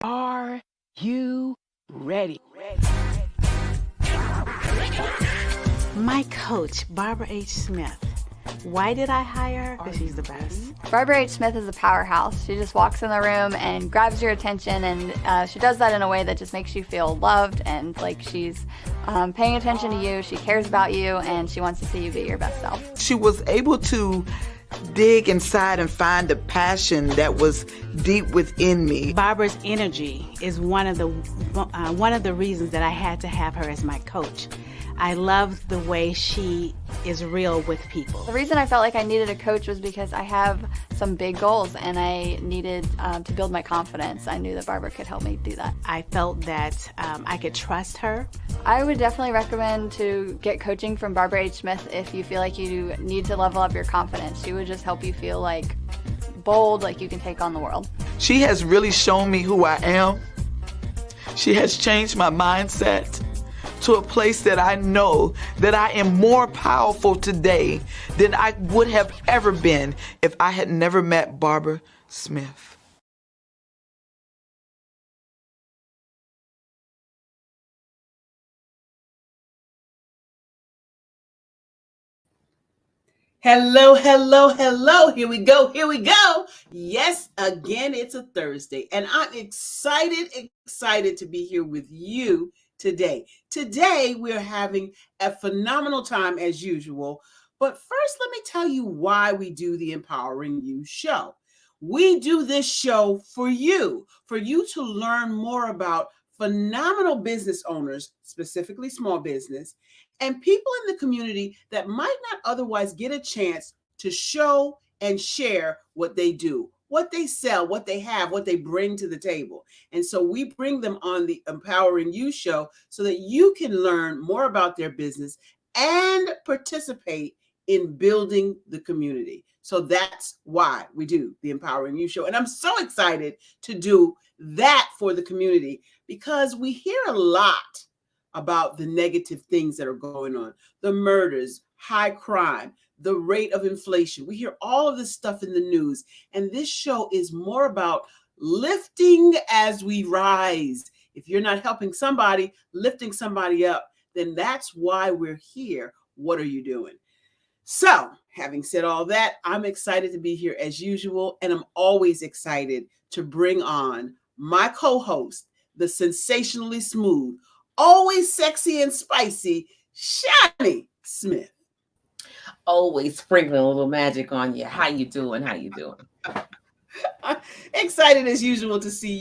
Are you ready? My coach, Barbara H. Smith. Why did I hire her? Because she's the best. Barbara H. Smith is a powerhouse. She just walks in the room and grabs your attention, and she does that in a way that just makes you feel loved and like she's paying attention to you. She cares about you, and she wants to see you be your best self. She was able to dig inside and find the passion that was deep within me. Barbara's energy is one of the reasons that I had to have her as my coach. I love the way she is real with people. The reason I felt like I needed a coach was because I have some big goals and I needed to build my confidence. I knew that Barbara could help me do that. I felt that I could trust her. I would definitely recommend to get coaching from Barbara H. Smith if you feel like you need to level up your confidence. She would just help you feel like bold, like you can take on the world. She has really shown me who I am. She has changed my mindset to a place that I know that I am more powerful today than I would have ever been if I had never met Barbara Smith. Hello, hello, hello. Here we go. Here we go. Yes, again, it's a Thursday, and I'm excited to be here with you today. Today, we're having a phenomenal time as usual. But first, let me tell you why we do the Empowering You show. We do this show for you to learn more about phenomenal business owners, specifically small business, and people in the community that might not otherwise get a chance to show and share what they do, what they sell, what they have, what they bring to the table. And so we bring them on the Empowering You show so that you can learn more about their business and participate in building the community. So that's why we do the Empowering You show. And I'm so excited to do that for the community because we hear a lot about the negative things that are going on, the murders, high crime, the rate of inflation. We hear all of this stuff in the news, and this show is more about lifting as we rise. If you're not helping somebody, lifting somebody up, then that's why we're here. What are you doing? So, having said all that, I'm excited to be here as usual, and I'm always excited to bring on my co-host, the sensationally smooth, always sexy and spicy, Shani Smith. Always sprinkling a little magic on you. How you doing? Excited as usual to see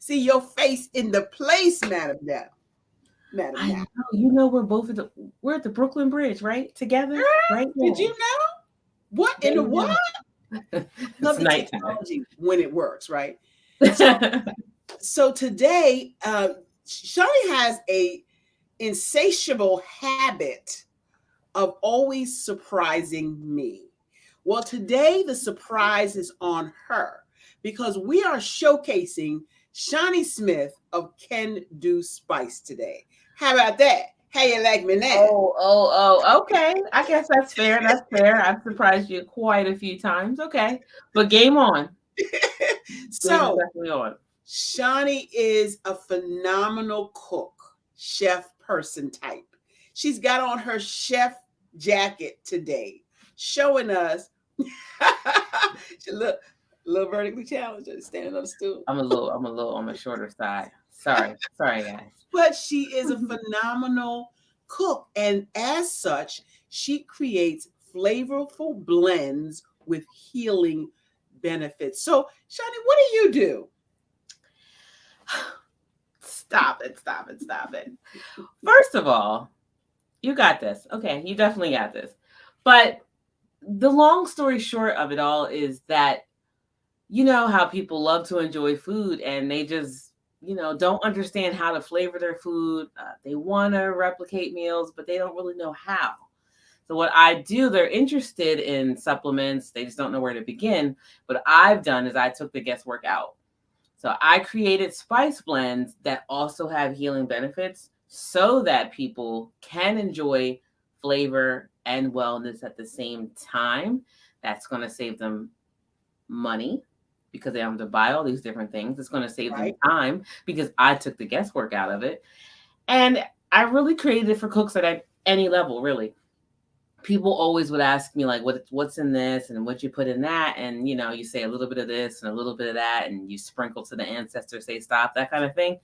your face in the place, Madam Now. I know. You know we're at the Brooklyn Bridge, right? Together, right? Did you know? What in the what? Love the nighttime. technology when it works, right? So today, Shani has a insatiable habit of always surprising me. Well, today the surprise is on her because we are showcasing Shani Smith of Can Do Spice today. How about that? How you like me now? Oh, okay. I guess that's fair. I've surprised you quite a few times. Okay. But game on. So, definitely on. Shani is a phenomenal cook, chef person type. She's got on her chef jacket today, showing us she look a little vertically challenged, standing on the stool. I'm on the shorter side. Sorry, guys. But she is a phenomenal cook, and as such, she creates flavorful blends with healing benefits. So, Shani, what do you do? Stop it. First of all, you got this. Okay, you definitely got this. But the long story short of it all is that you know how people love to enjoy food and they just, don't understand how to flavor their food. They want to replicate meals, but they don't really know how. So what I do, they're interested in supplements. They just don't know where to begin. What I've done is I took the guesswork out. So I created spice blends that also have healing benefits so that people can enjoy flavor and wellness at the same time. That's going to save them money because they don't have to buy all these different things. It's going to save them Right. time because I took the guesswork out of it. And I really created it for cooks at any level, really. People always would ask me like, what's in this and what you put in that, and you say a little bit of this and a little bit of that, and you sprinkle to the ancestors, say stop, that kind of thing.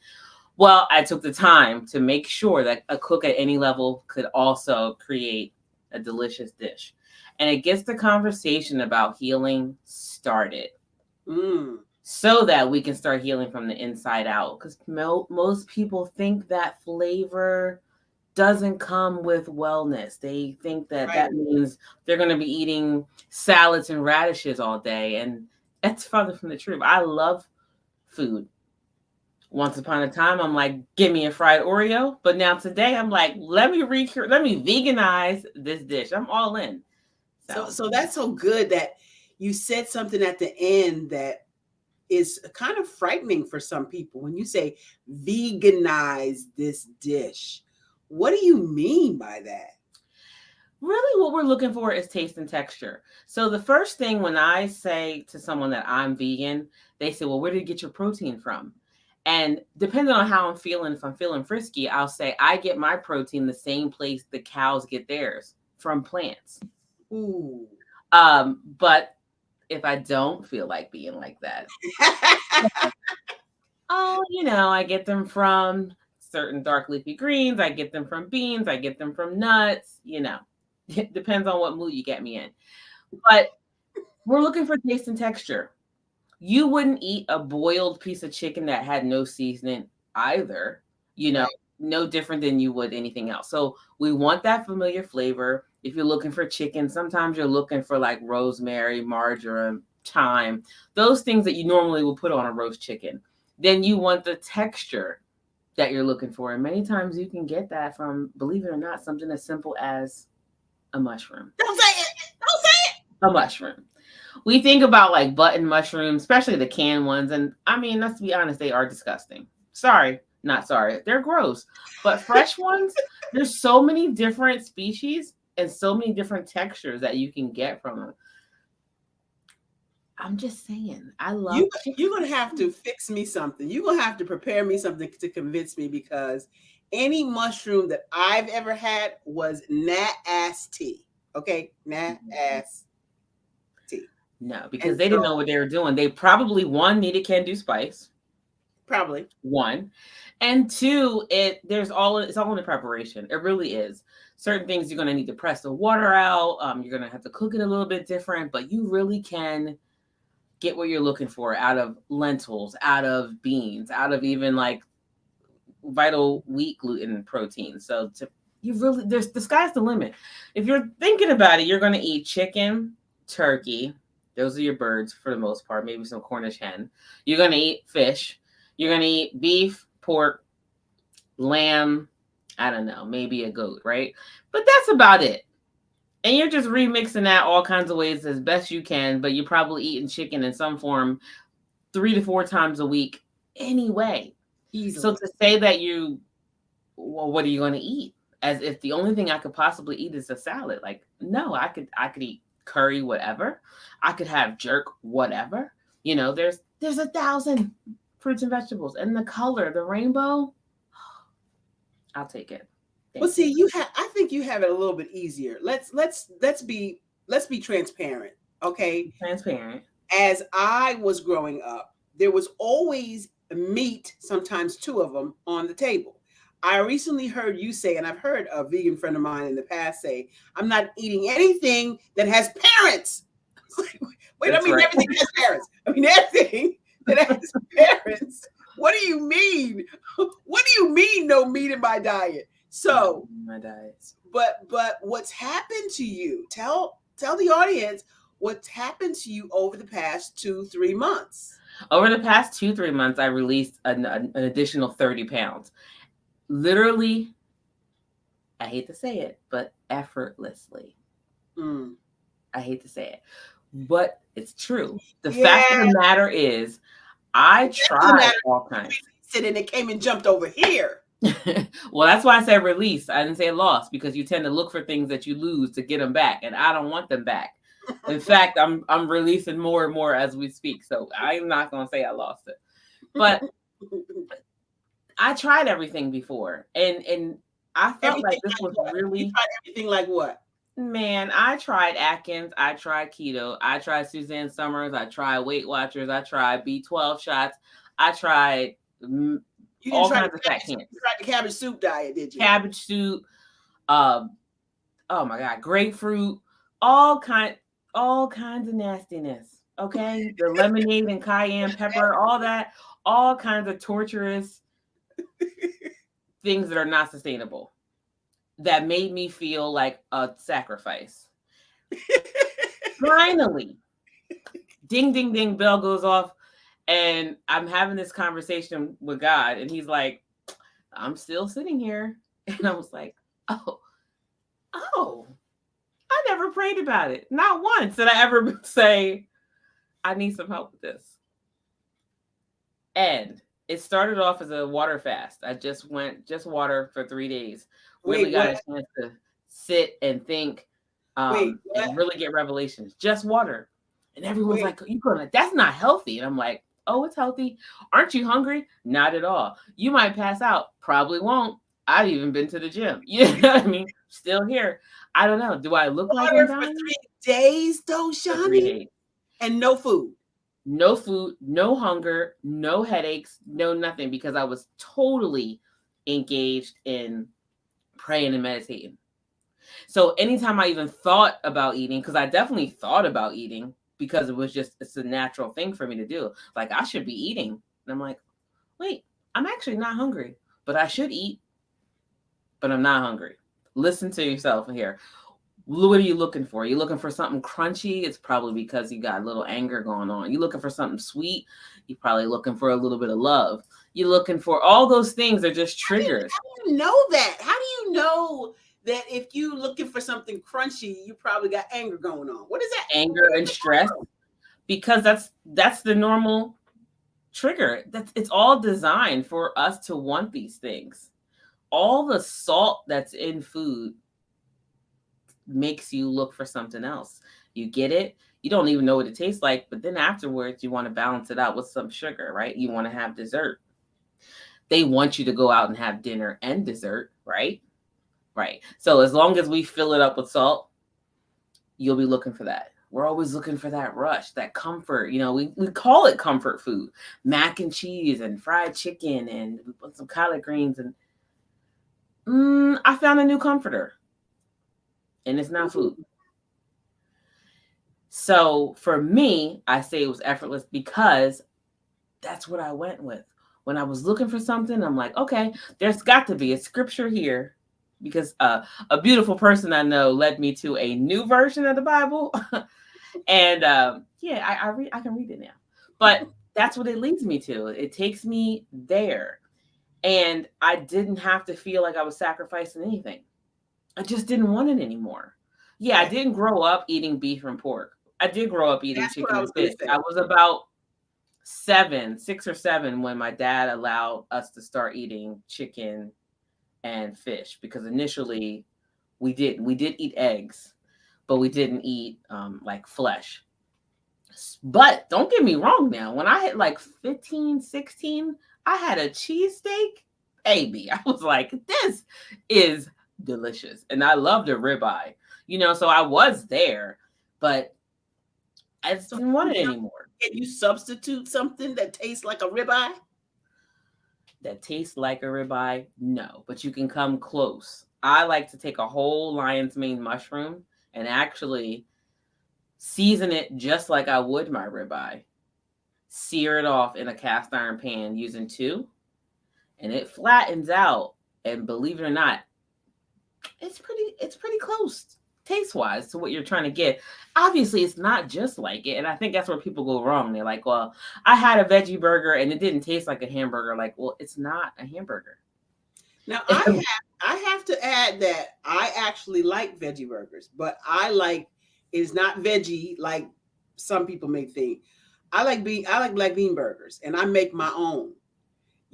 Well, I took the time to make sure that a cook at any level could also create a delicious dish, and it gets the conversation about healing started, so that we can start healing from the inside out. Because most people think that flavor doesn't come with wellness. They think that Right. that means they're going to be eating salads and radishes all day. And that's farther from the truth. I love food. Once upon a time, I'm like, give me a fried Oreo. But now today, I'm like, let me veganize this dish. I'm all in. So that's so good that you said something at the end that is kind of frightening for some people. When you say veganize this dish, what do you mean by that? Really, what we're looking for is taste and texture. So the first thing when I say to someone that I'm vegan, they say, well, where did you get your protein from? And depending on how I'm feeling, if I'm feeling frisky, I'll say I get my protein the same place the cows get theirs, from plants. Ooh. But if I don't feel like being like that, I get them from certain dark leafy greens. I get them from beans. I get them from nuts. It depends on what mood you get me in. But we're looking for taste and texture. You wouldn't eat a boiled piece of chicken that had no seasoning either, Right. no different than you would anything else. So we want that familiar flavor. If you're looking for chicken, sometimes you're looking for like rosemary, marjoram, thyme, those things that you normally will put on a roast chicken. Then you want the texture that you're looking for. And many times you can get that from, believe it or not, something as simple as a mushroom. Don't say it. Don't say it. A mushroom. We think about like button mushrooms, especially the canned ones. And I mean, let's be honest, they are disgusting. Sorry, not sorry. They're gross. But fresh ones, there's so many different species and so many different textures that you can get from them. I'm just saying, I love You're going to have to fix me something. You're going to have to prepare me something to convince me, because any mushroom that I've ever had was nasty. Okay? Nasty. No, because they didn't know what they were doing. They probably, one, needed can-do spice. Probably. One. And two, it's all in the preparation. It really is. Certain things you're going to need to press the water out. You're going to have to cook it a little bit different, but you really can get what you're looking for out of lentils, out of beans, out of even like vital wheat gluten protein. So the sky's the limit. If you're thinking about it, you're going to eat chicken, turkey. Those are your birds for the most part, maybe some Cornish hen. You're going to eat fish. You're going to eat beef, pork, lamb, I don't know, maybe a goat, right? But that's about it. And you're just remixing that all kinds of ways as best you can, but you're probably eating chicken in some form 3 to 4 times a week anyway. Easily. So to say that what are you going to eat? As if the only thing I could possibly eat is a salad. Like, no, I could eat curry, whatever. I could have jerk, whatever. There's 1,000 fruits and vegetables, and the color, the rainbow, I'll take it. Well, see, I think you have it a little bit easier. Let's be transparent, okay? Transparent. As I was growing up, there was always meat, sometimes 2 of them, on the table. I recently heard you say, and I've heard a vegan friend of mine in the past say, I'm not eating anything that has parents. Wait, That's right. Everything has parents. Everything that has parents. What do you mean? What do you mean no meat in my diet? So, my diet. But what's happened to you? Tell the audience what's happened to you over the past 2-3 months. Over the past 2-3 months, I released an additional 30 pounds. Literally, I hate to say it, but effortlessly. I hate to say it, but it's true. The fact of the matter is, I tried all kinds. And it came and jumped over here. Well, that's why I said release. I didn't say lost, because you tend to look for things that you lose to get them back, and I don't want them back. In fact, I'm releasing more and more as we speak. So I'm not gonna say I lost it. But I tried everything before, and I felt Everything like this like was what? You really, tried everything like what? man. I tried Atkins, I tried keto, I tried Suzanne Summers, I tried Weight Watchers, I tried B12 shots, I tried You didn't all try the kinds of fat cabbage, you camps, tried the cabbage soup diet, did you? cabbage soup, uh, oh my god, grapefruit, all kind, all kinds of nastiness. Okay, the lemonade and cayenne pepper, all that, all kinds of torturous things that are not sustainable. That made me feel like a sacrifice. Finally, ding, ding, ding, bell goes off, and I'm having this conversation with God, and He's like, I'm still sitting here. And I was like, oh, I never prayed about it. Not once did I ever say, I need some help with this. And it started off as a water fast. I just went just water for 3 days. Really Wait, got what? a chance to sit and think, Wait, what? and really get revelations. Just water. And everyone's Wait. like, you gonna, that's not healthy. And I'm like, oh, it's healthy. Aren't you hungry? Not at all. You might pass out. Probably won't. I've even been to the gym. You know what I mean? Still here. I don't know. Do I look like I'm Water for dying? 3 days, though, For 3 Shani? days. And no food. No food, no hunger, no headaches, no nothing, because I was totally engaged in praying and meditating. So anytime I even thought about eating, because I definitely thought about eating because it was just, it's a natural thing for me to do. Like, I should be eating. And I'm like, wait, I'm actually not hungry, but I should eat, but I'm not hungry. Listen to yourself here. What are you looking for? You looking for something crunchy? It's probably because you got a little anger going on. You looking for something sweet? You're probably looking for a little bit of love. You're looking for all those things are just triggers. How do you know that? How do you know that if you looking for something crunchy, you probably got anger going on? What is that? Anger and stress, because that's the normal trigger. It's all designed for us to want these things. All the salt that's in food makes you look for something else. You get it, you don't even know what it tastes like, but then afterwards you want to balance it out with some sugar, right? You want to have dessert. They want you to go out and have dinner and dessert, right? Right. So as long as we fill it up with salt, you'll be looking for that. We're always looking for that rush, that comfort. You know, we call it comfort food. Mac and cheese and fried chicken, and we put some collard greens, and I found a new comforter. And it's not food. So for me, I say it was effortless because that's what I went with. When I was looking for something, I'm like, okay, there's got to be a scripture here, because a beautiful person I know led me to a new version of the Bible. And yeah, I can read it now. But that's what it leads me to. It takes me there. And I didn't have to feel like I was sacrificing anything. I just didn't want it anymore. Yeah, I didn't grow up eating beef and pork. I did grow up eating That's what chicken I and was going fish. to say. I was about 6 or 7 when my dad allowed us to start eating chicken and fish, because initially we did eat eggs, but we didn't eat like flesh. But don't get me wrong now, when I hit like 15, 16, I had a cheesesteak. Baby, I was like, this is delicious. And I loved a ribeye, you know, so I was there, but I just didn't want it anymore. Can you substitute something that tastes like a ribeye? That tastes like a ribeye? No, but you can come close. I like to take a whole lion's mane mushroom and actually season it just like I would my ribeye. Sear it off in a cast iron pan using 2, and it flattens out. And believe it or not, it's pretty close taste wise to what you're trying to get. Obviously, it's not just like it, and I think that's where people go wrong. They're like, "Well, I had a veggie burger and it didn't taste like a hamburger." Like, well, it's not a hamburger. Now I have to add that I actually like veggie burgers, but I like is not veggie like some people may think. I like black bean burgers, and I make my own.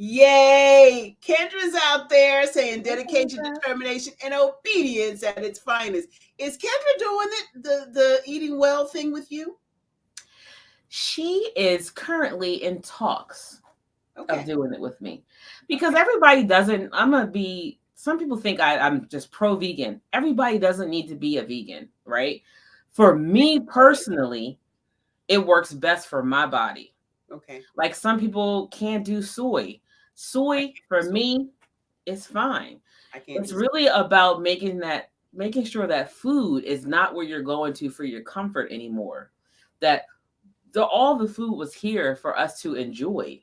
Yay! Kendra's out there saying dedication, determination, and obedience at its finest. Is Kendra doing it, the eating well thing with you? She is currently in talks Okay. of doing it with me, because everybody doesn't. Some people think I'm just pro-vegan. Everybody doesn't need to be a vegan, right? For me personally, it works best for my body. Okay. Like some people can't do soy. Soy for me is fine. I can't. It's really about making sure that food is not where you're going to for your comfort anymore. That all the food was here for us to enjoy,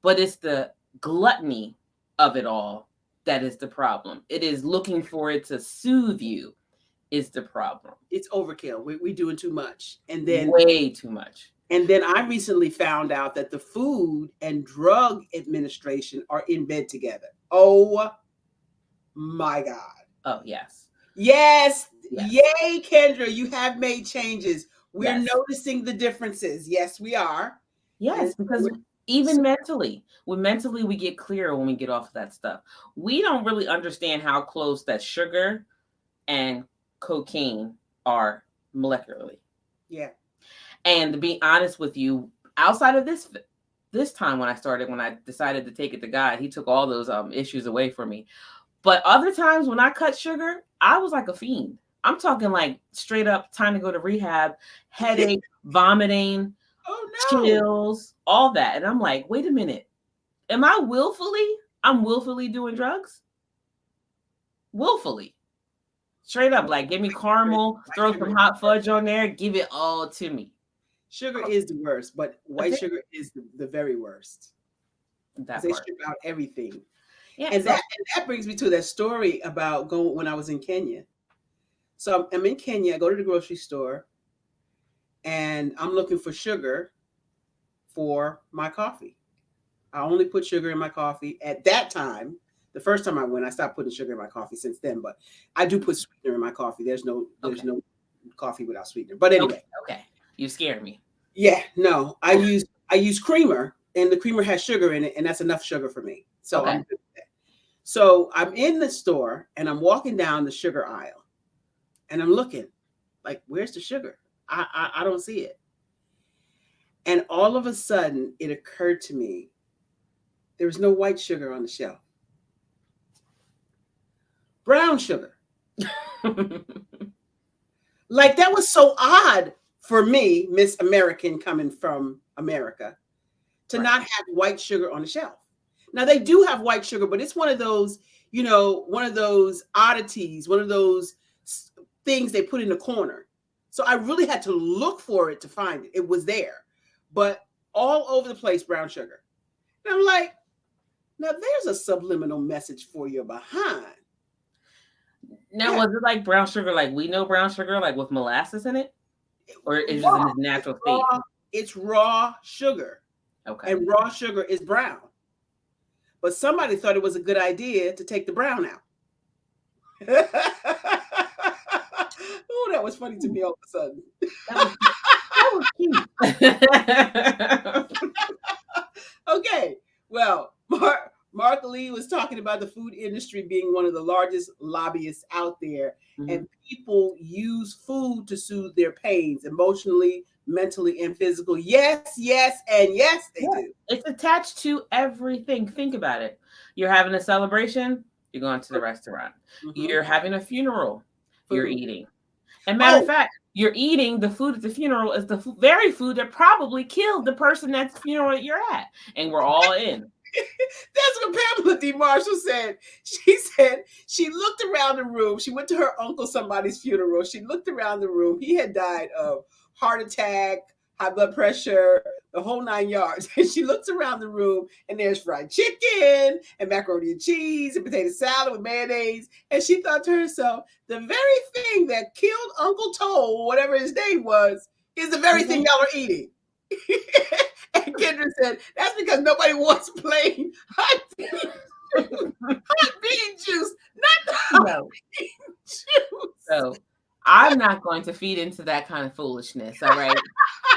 but it's the gluttony of it all that is the problem. It is looking for it to soothe you is the problem. It's overkill. We're doing too much, and then way too much. And then I recently found out that the Food and Drug Administration are in bed together. Oh my God. Oh, yes. Yes. Yay, Kendra. You have made changes. We're noticing the differences. Yes, we are. Yes, because even mentally, we get clearer when we get off of that stuff. We don't really understand how close that sugar and cocaine are molecularly. Yeah. And to be honest with you, outside of this time when I decided to take it to God, he took all those issues away from me. But other times when I cut sugar, I was like a fiend. I'm talking like straight up time to go to rehab, headache, vomiting, chills, all that. And I'm like, wait a minute. I'm willfully doing drugs? Willfully. Straight up, like give me caramel, throw some hot fudge on there, give it all to me. Sugar is the worst, but white sugar is the very worst. They strip out everything. Yeah, and that brings me to that story about going when I was in Kenya. So I'm in Kenya. I go to the grocery store, and I'm looking for sugar for my coffee. I only put sugar in my coffee at that time. The first time I went, I stopped putting sugar in my coffee since then. But I do put sweetener in my coffee. There's no coffee without sweetener. But anyway, okay. You scared me. Yeah, no, I use creamer, and the creamer has sugar in it, and that's enough sugar for me. So I'm good with that. So I'm in the store, and I'm walking down the sugar aisle, and I'm looking, like, where's the sugar? I don't see it. And all of a sudden, it occurred to me, there was no white sugar on the shelf. Brown sugar. Like, that was so odd for me, Miss American coming from America, to not have white sugar on the shelf. Now, they do have white sugar, but it's one of those, one of those oddities, one of those things they put in the corner. So I really had to look for it to find it. It was there, but all over the place, brown sugar. And I'm like, now there's a subliminal message for your behind. Now, was it like brown sugar, like we know brown sugar, like with molasses in it? Or is it just in its natural state? It's raw sugar. Okay. And raw sugar is brown. But somebody thought it was a good idea to take the brown out. Oh, that was funny to me all of a sudden. That was cute. Okay. Well, Mark Lee was talking about the food industry being one of the largest lobbyists out there, and people use food to soothe their pains emotionally, mentally, and physical. Yes, yes, and yes, they do. It's attached to everything. Think about it. You're having a celebration, you're going to the restaurant. You're having a funeral, you're eating. And matter of fact, you're eating the food at the funeral is the very food that probably killed the person at the funeral that you're at. And we're all in. That's what Pamela D. Marshall said. She said she looked around the room. She went to her uncle somebody's funeral. She looked around the room. He had died of heart attack, high blood pressure, the whole 9 yards. And she looks around the room, and there's fried chicken and macaroni and cheese and potato salad with mayonnaise. And she thought to herself, the very thing that killed Uncle Toe, whatever his name was, is the very thing y'all are eating. And Kendra said, that's because nobody wants plain hot bean juice, not the hot bean juice. So I'm not going to feed into that kind of foolishness, all right?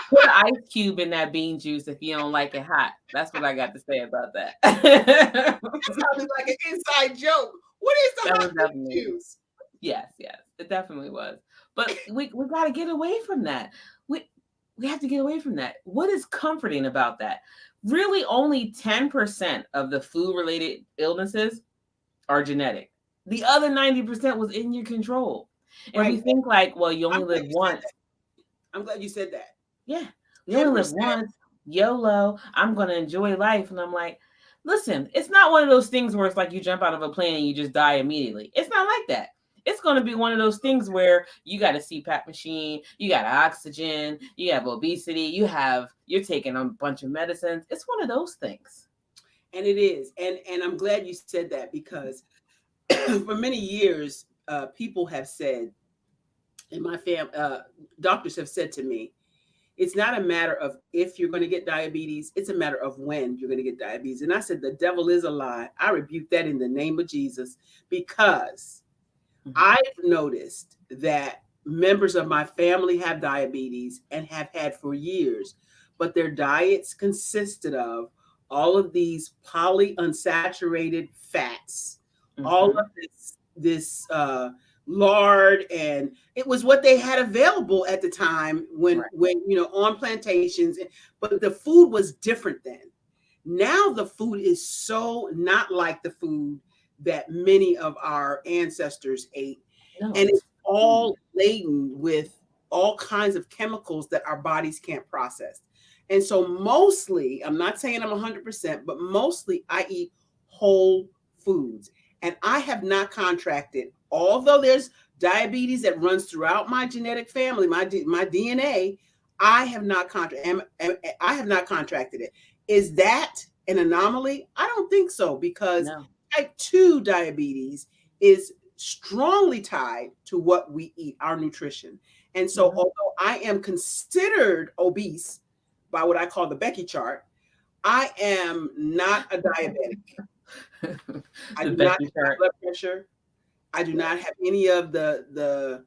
Put an ice cube in that bean juice if you don't like it hot. That's what I got to say about that. That sounded like an inside joke. What is the That was hot definitely juice? yes, it definitely was. But we got to get away from that. We have to get away from that. What is comforting about that? Really, only 10% of the food-related illnesses are genetic. The other 90% was in your control. And we Right. think like, well, you only I'm glad live you said once. that. I'm glad you said that. Yeah, you only live 10%. once. YOLO. I'm going to enjoy life. And I'm like, listen, it's not one of those things where it's like you jump out of a plane and you just die immediately. It's not like that. It's going to be one of those things where you got a CPAP machine, you got oxygen, you have obesity, you're taking a bunch of medicines. It's one of those things. And it is. And I'm glad you said that, because for many years, people have said, in my doctors have said to me, it's not a matter of if you're going to get diabetes, it's a matter of when you're going to get diabetes. And I said, the devil is a lie. I rebuke that in the name of Jesus, because I've noticed that members of my family have diabetes and have had for years, but their diets consisted of all of these polyunsaturated fats, all of this lard, and it was what they had available at the time when on plantations. But the food was different then. Now the food is so not like the food that many of our ancestors ate. No, and it's all laden with all kinds of chemicals that our bodies can't process. And so mostly, I'm not saying I'm 100%, but mostly I eat whole foods. And I have not contracted, although there's diabetes that runs throughout my genetic family, my DNA, I have not contracted it. Is that an anomaly? I don't think so, because type 2 diabetes is strongly tied to what we eat, our nutrition. And so although I am considered obese by what I call the Becky chart, I am not a diabetic. I do not have blood pressure. I do not have any of the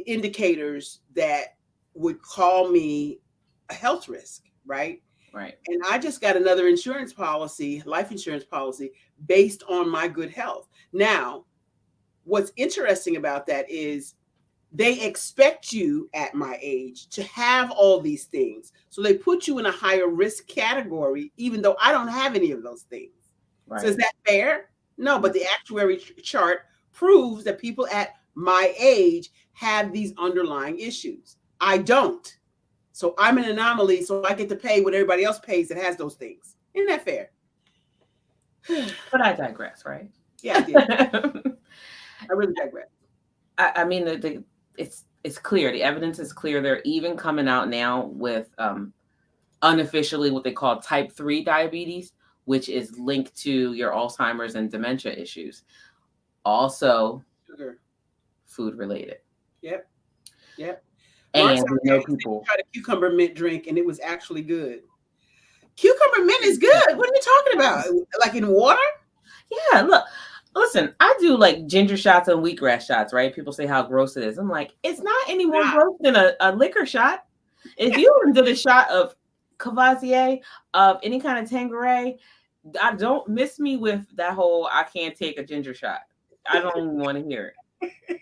indicators that would call me a health risk, right? Right. And I just got another insurance policy, life insurance policy, based on my good health. Now, what's interesting about that is they expect you at my age to have all these things. So they put you in a higher risk category, even though I don't have any of those things. Right. So is that fair? No, but the actuary chart proves that people at my age have these underlying issues. I don't. So I'm an anomaly, so I get to pay what everybody else pays that has those things. Isn't that fair? But I digress, right? Yeah, I did. I really digress. I mean, it's clear. The evidence is clear. They're even coming out now with unofficially what they call type 3 diabetes, which is linked to your Alzheimer's and dementia issues. Also, sugar, food related. Yep. And we know people tried a cucumber mint drink, and it was actually good. Cucumber mint is good. What are you talking about? Like in water? Yeah, listen, I do like ginger shots and wheatgrass shots, right? People say how gross it is. I'm like, it's not any more gross than a liquor shot. If you did a shot of Cavassier, of any kind of Tanqueray, I don't miss me with that whole I can't take a ginger shot. I don't even want to hear it.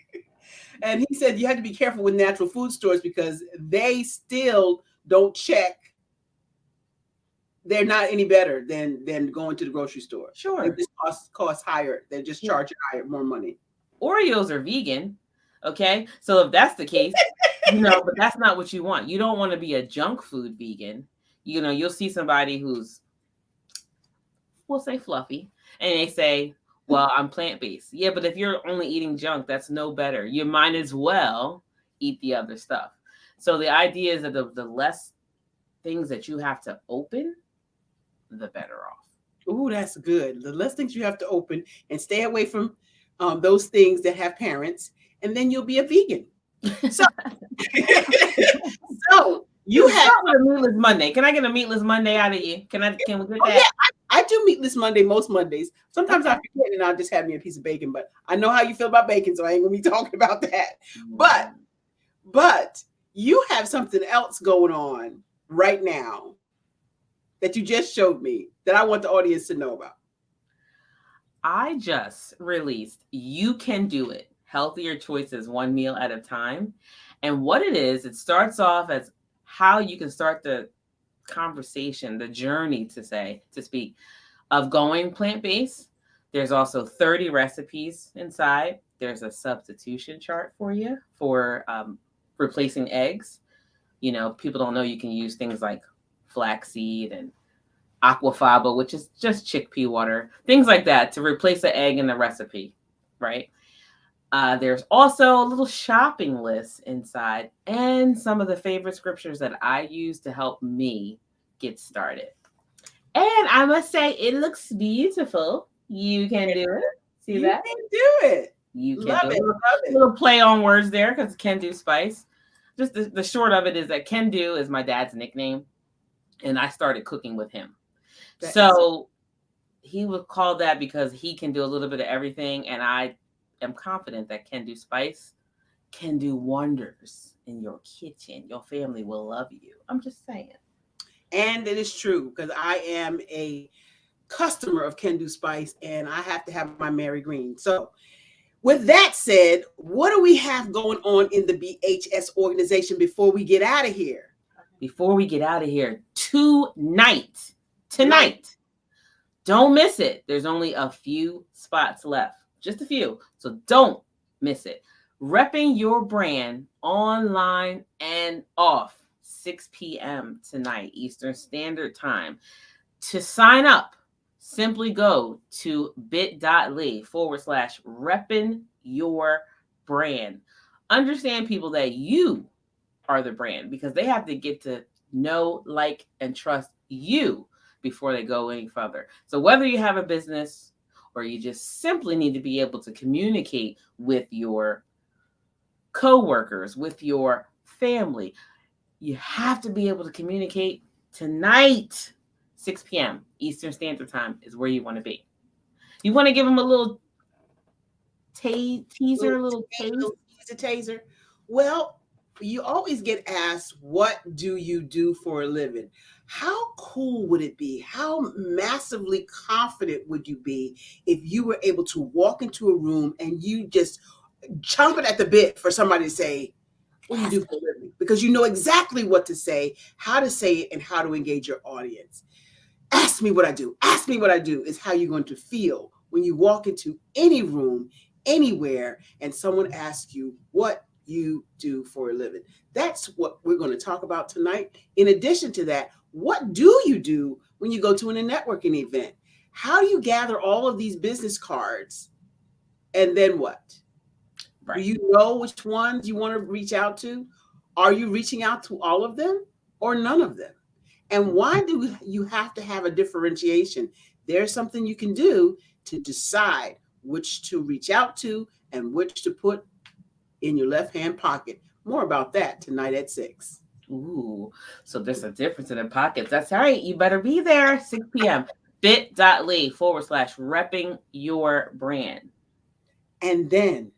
And he said you had to be careful with natural food stores because they still don't check. They're not any better than going to the grocery store. Sure. They just cost higher. They just charge you more money. Oreos are vegan. Okay. So if that's the case, but that's not what you want. You don't want to be a junk food vegan. You'll see somebody who's, we'll say fluffy, and they say, well, I'm plant-based. Yeah, but if you're only eating junk, that's no better. You might as well eat the other stuff. So the idea is that the less things that you have to open, the better off. Ooh, that's good. The less things you have to open, and stay away from those things that have parents, and then you'll be a vegan. So, you have a meatless Monday. Can I get a meatless Monday out of you? Can we get that? Yeah, I do meatless Monday most Mondays. Sometimes I forget and I'll just have me a piece of bacon, but I know how you feel about bacon, so I ain't gonna be talking about that. But you have something else going on right now that you just showed me that I want the audience to know about. I just released You Can Do It, Healthier Choices One Meal at a Time. And what it is, it starts off as how you can start the conversation, the journey to speak, of going plant-based. There's also 30 recipes inside. There's a substitution chart for you for replacing eggs. You know, people don't know you can use things like flaxseed and aquafaba, which is just chickpea water, things like that to replace the egg in the recipe, right? There's also a little shopping list inside and some of the favorite scriptures that I use to help me get started. And I must say, it looks beautiful. You can do it. See You that? can do it. You can Love do it. it. Love A it. little play on words there because can do spice. Just the short of it is that can do is my dad's nickname. And I started cooking with him. That is- So he would call that because he can do a little bit of everything. And I am confident that can do spice can do wonders in your kitchen. Your family will love you. I'm just saying. And it is true because I am a customer of Can Do Spice and I have to have my Mary Green. So, with that said, what do we have going on in the BHS organization before we get out of here? Before we get out of here, tonight, don't miss it. There's only a few spots left, just a few. So don't miss it. Repping Your Brand online and off, 6 p.m. tonight, Eastern Standard Time. To sign up, simply go to bit.ly/repping your brand. Understand, people, that you are the brand because they have to get to know, like, and trust you before they go any further. So whether you have a business or you just simply need to be able to communicate with your coworkers, with your family, you have to be able to communicate tonight. 6 p.m. Eastern Standard Time is where you want to be. You want to give them a little teaser, a little taser. Well, you always get asked, what do you do for a living? How cool would it be? How massively confident would you be if you were able to walk into a room and you just chomping at the bit for somebody to say, what do you do for a living? Because you know exactly what to say, how to say it, and how to engage your audience. Ask me what I do. Ask me what I do is how you're going to feel when you walk into any room, anywhere, and someone asks you what you do for a living. That's what we're going to talk about tonight. In addition to that, what do you do when you go to a networking event? How do you gather all of these business cards? And then what? Right. Do you know which ones you want to reach out to? Are you reaching out to all of them or none of them? And why do you have to have a differentiation? There's something you can do to decide which to reach out to and which to put in your left-hand pocket. More about that tonight at 6. Ooh, so there's a difference in the pockets. That's right. You better be there. 6 p.m. bit.ly/repping your brand. And then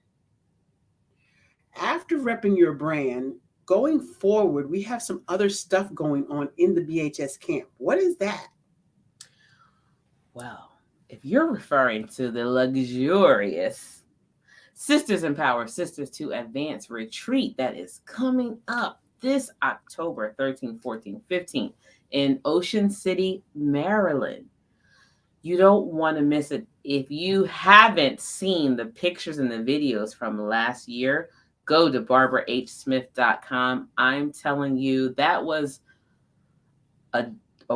after repping your brand, going forward, we have some other stuff going on in the BHS camp. What is that? Well, if you're referring to the luxurious Sisters Empower Sisters to Advance retreat that is coming up this October 13th, 14th, 15th in Ocean City, Maryland. You don't want to miss it. If you haven't seen the pictures and the videos from last year, go to barbarahsmith.com. I'm telling you, that was a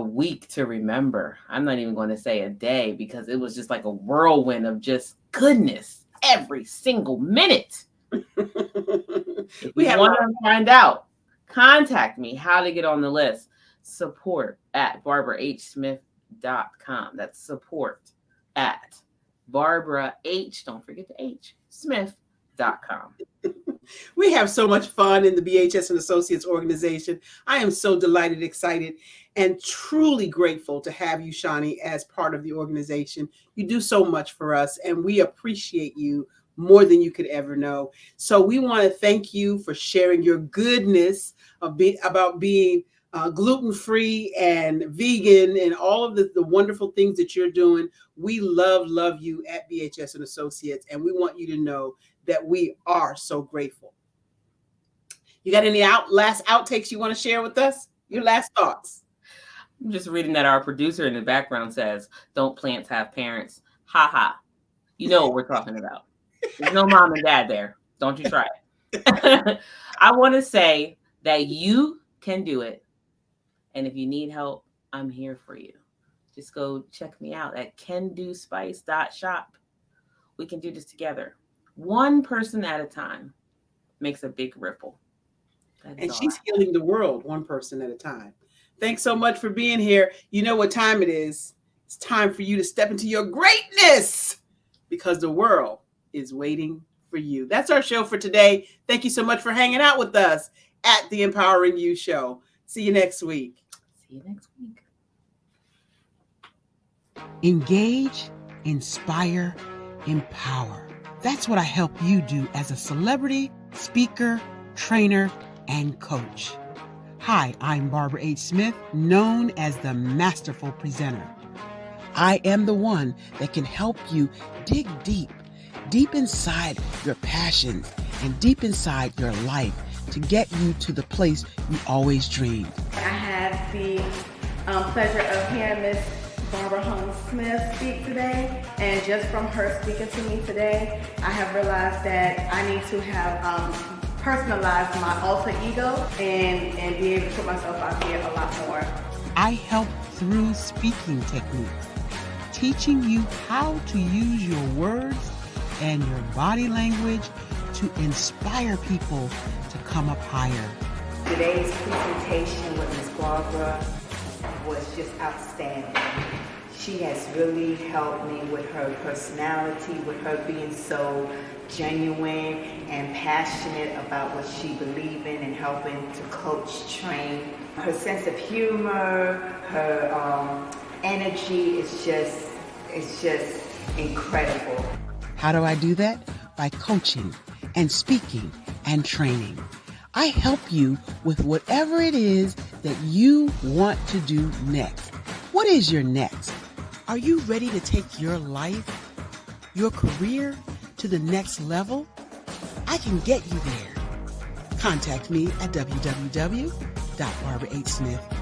week to remember. I'm not even going to say a day because it was just like a whirlwind of just goodness every single minute. If you want to find out, contact me how to get on the list. Support at barbarahsmith.com. That's support at Barbara H, don't forget the H, Smith.com. We have so much fun in the BHS and Associates organization. I am so delighted, excited, and truly grateful to have you, Shani, as part of the organization. You do so much for us, and we appreciate you more than you could ever know. So we want to thank you for sharing your goodness about being gluten-free and vegan and all of the wonderful things that you're doing. We love you at BHS and Associates, and we want you to know that we are so grateful. You got any last outtakes you want to share with us? Your last thoughts? I'm just reading that our producer in the background says, "Don't plants have parents?" Ha ha. You know what we're talking about. There's no mom and dad there. Don't you try it. I want to say that you can do it. And if you need help, I'm here for you. Just go check me out at candospice.shop. We can do this together. One person at a time makes a big ripple. And she's healing the world one person at a time. Thanks so much for being here. You know what time it is. It's time for you to step into your greatness because the world is waiting for you. That's our show for today. Thank you so much for hanging out with us at the Empowering You Show. See you next week. See you next week. Engage, inspire, empower. That's what I help you do as a celebrity, speaker, trainer, and coach. Hi, I'm Barbara H. Smith, known as the Masterful Presenter. I am the one that can help you dig deep inside your passions and deep inside your life to get you to the place you always dreamed. I had the pleasure of hearing Miss Barbara Holmes Smith speak today, and just from her speaking to me today, I have realized that I need to have personalize my alter ego and be able to put myself out there a lot more. I help through speaking techniques, teaching you how to use your words and your body language to inspire people to come up higher. Today's presentation with Ms. Barbara was just outstanding. She has really helped me with her personality, with her being so genuine and passionate about what she believes in and helping to coach, train. Her sense of humor, her energy is just incredible. How do I do that? By coaching and speaking and training. I help you with whatever it is that you want to do next. What is your next? Are you ready to take your life, your career to the next level? I can get you there. Contact me at www.barbarahsmith.com.